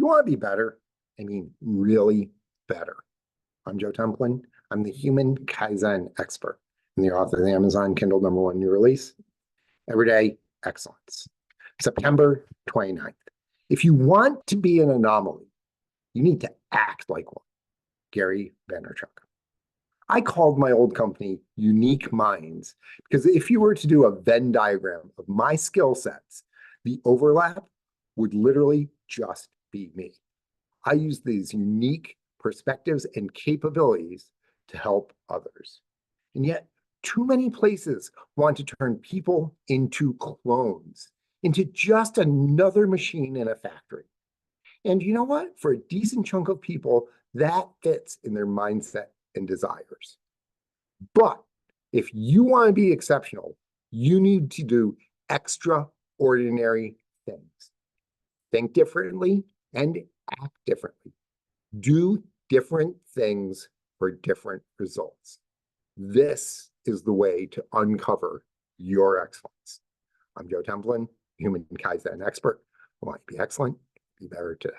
want to be better, I mean really better. I'm Joe Templin. I'm the human Kaizen expert and the author of the Amazon Kindle #1 new release, Everyday Excellence, September 29th. If you want to be an anomaly, you need to act like one. Gary Vaynerchuk. I called my old company Unique Minds because if you were to do a Venn diagram of my skill sets, the overlap would literally just be me. I use these unique perspectives and capabilities to help others. And yet, too many places want to turn people into clones, into just another machine in a factory. And you know what? For a decent chunk of people, that fits in their mindset and desires. But if you want to be exceptional, you need to do extraordinary things. Think differently and act differently. Do different things for different results. This is the way to uncover your excellence. I'm Joe Templin, human Kaizen expert. I want you to be excellent, be better today.